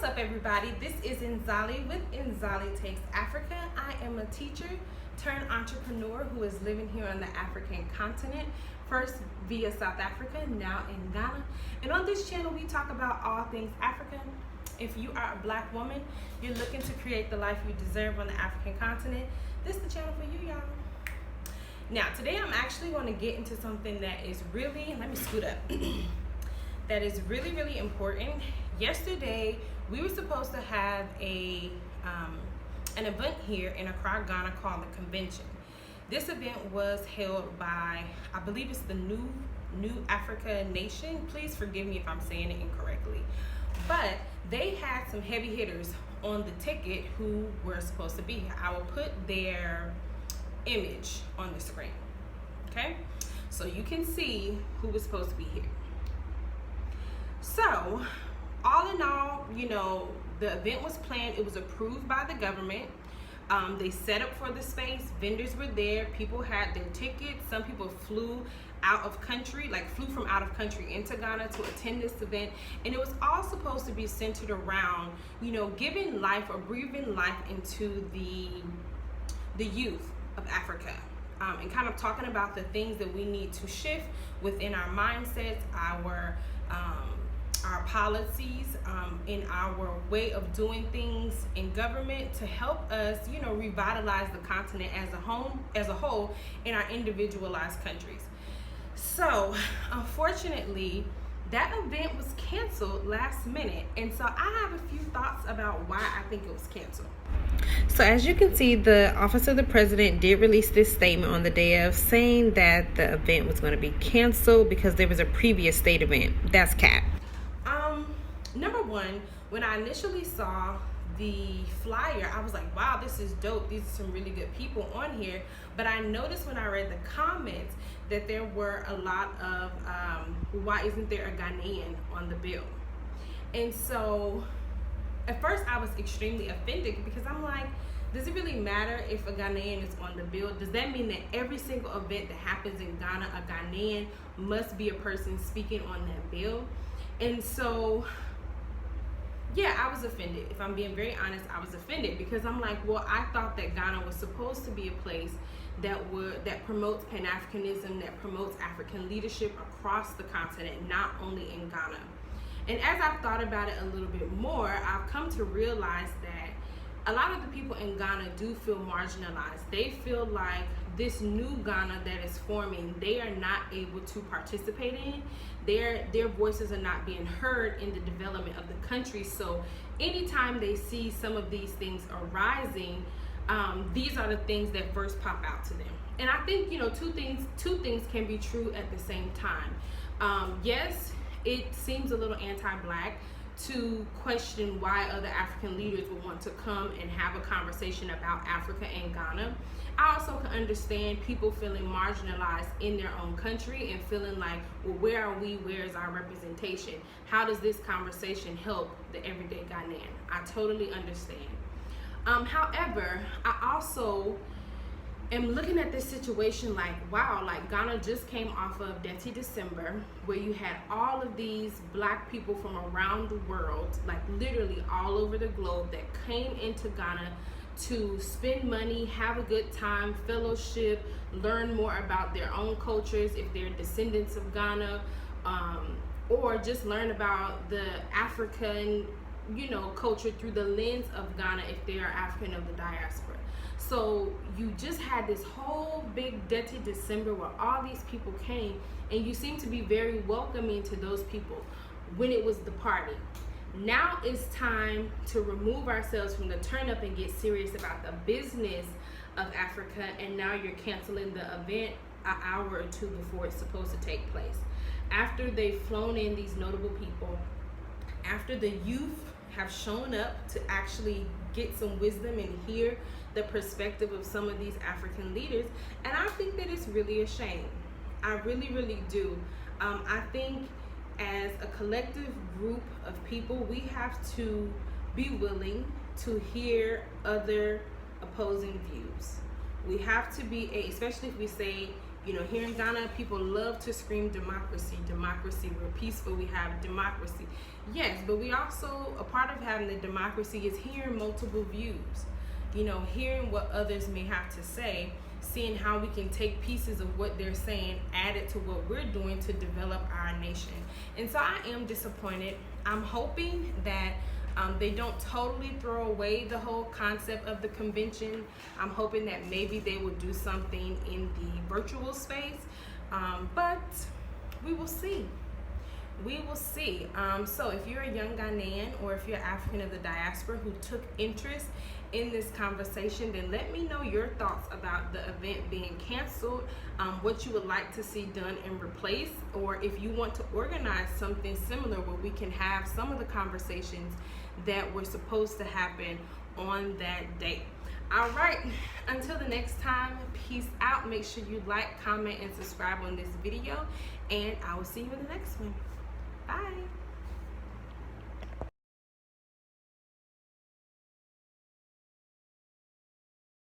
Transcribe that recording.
What's up, everybody? This is Nzali with Nzali Takes Africa. I am a teacher turned entrepreneur who is living here on the African continent, first via South Africa, now in Ghana. And on this channel, we talk about all things African. If you are a black woman, you're looking to create the life you deserve on the African continent, this is the channel for you, y'all. Now, today I'm actually going to get into something that is really, let me scoot up, that is really, really important. Yesterday, we were supposed to have an event here in Accra, Ghana called the Convention. This event was held by, I believe it's the New Africa Nation. Please forgive me if I'm saying it incorrectly. But they had some heavy hitters on the ticket who were supposed to be here. I will put their image on the screen, okay? So you can see who was supposed to be here. So, all in all, you know, the event was planned. It was approved by the government. They set up for the space. Vendors were there. People had their tickets. Some people flew out of country, flew from out of country into Ghana to attend this event. And it was all supposed to be centered around, you know, giving life or breathing life into the youth of Africa. And kind of talking about the things that we need to shift within our mindsets, our policies, in our way of doing things in government to help us, you know, revitalize the continent as a whole in our individualized countries. So, unfortunately, that event was canceled last minute, and so I have a few thoughts about why I think it was canceled. So as you can see, the Office of the President did release this statement on the day of, saying that the event was going to be canceled because there was a previous state event. That's cap. Number one, when I initially saw the flyer, I was like, wow, this is dope. These are some really good people on here. But I noticed when I read the comments that there were a lot of, why isn't there a Ghanaian on the bill? And so at first I was extremely offended because I'm like, does it really matter if a Ghanaian is on the bill? Does that mean that every single event that happens in Ghana, a Ghanaian must be a person speaking on that bill? And so, yeah, I was offended. If I'm being very honest, I was offended because I'm like, well, I thought that Ghana was supposed to be a place that promotes Pan-Africanism, that promotes African leadership across the continent, not only in Ghana. And as I've thought about it a little bit more, I've come to realize that a lot of the people in Ghana do feel marginalized. They feel like this new Ghana that is forming, they are not able to participate in. Their voices are not being heard in the development of the country. So anytime they see some of these things arising, these are the things that first pop out to them. And I think, you know, two things can be true at the same time. Yes, it seems a little anti-black to question why other African leaders would want to come and have a conversation about Africa and Ghana. I also can understand people feeling marginalized in their own country and feeling like, well, where are we? Where is our representation? How does this conversation help the everyday Ghanaian? I totally understand. However, I also am looking at this situation like, wow, like Ghana just came off of Detty December, where you had all of these black people from around the world, like literally all over the globe, that came into Ghana to spend money, have a good time, fellowship, learn more about their own cultures if they're descendants of Ghana, or just learn about the African, you know, culture through the lens of Ghana if they are African of the diaspora. So you just had this whole big Detty December where all these people came, and you seem to be very welcoming to those people when it was the party. Now it's time to remove ourselves from the turn up and get serious about the business of Africa, and now you're canceling the event an hour or two before it's supposed to take place. After they've flown in these notable people, after the youth have shown up to actually get some wisdom and hear the perspective of some of these African leaders, and I think that it's really a shame. I really, really do. I think as a collective group of people, we have to be willing to hear other opposing views. We have to be, especially if we say You know, here in Ghana, people love to scream democracy, democracy. We're peaceful, we have democracy. Yes, but we also, a part of having the democracy is hearing multiple views. You know, hearing what others may have to say, seeing how we can take pieces of what they're saying, add it to what we're doing to develop our nation. And so I am disappointed. I'm hoping that they don't totally throw away the whole concept of the convention. I'm hoping that maybe they will do something in the virtual space, but we will see. We will see. So if you're a young Ghanaian or if you're African of the diaspora who took interest in this conversation, then let me know your thoughts about the event being canceled, what you would like to see done and replaced, or if you want to organize something similar where we can have some of the conversations that were supposed to happen on that day. All right, until the next time, peace out. Make sure you like, comment, and subscribe on this video, and I will see you in the next one. Bye.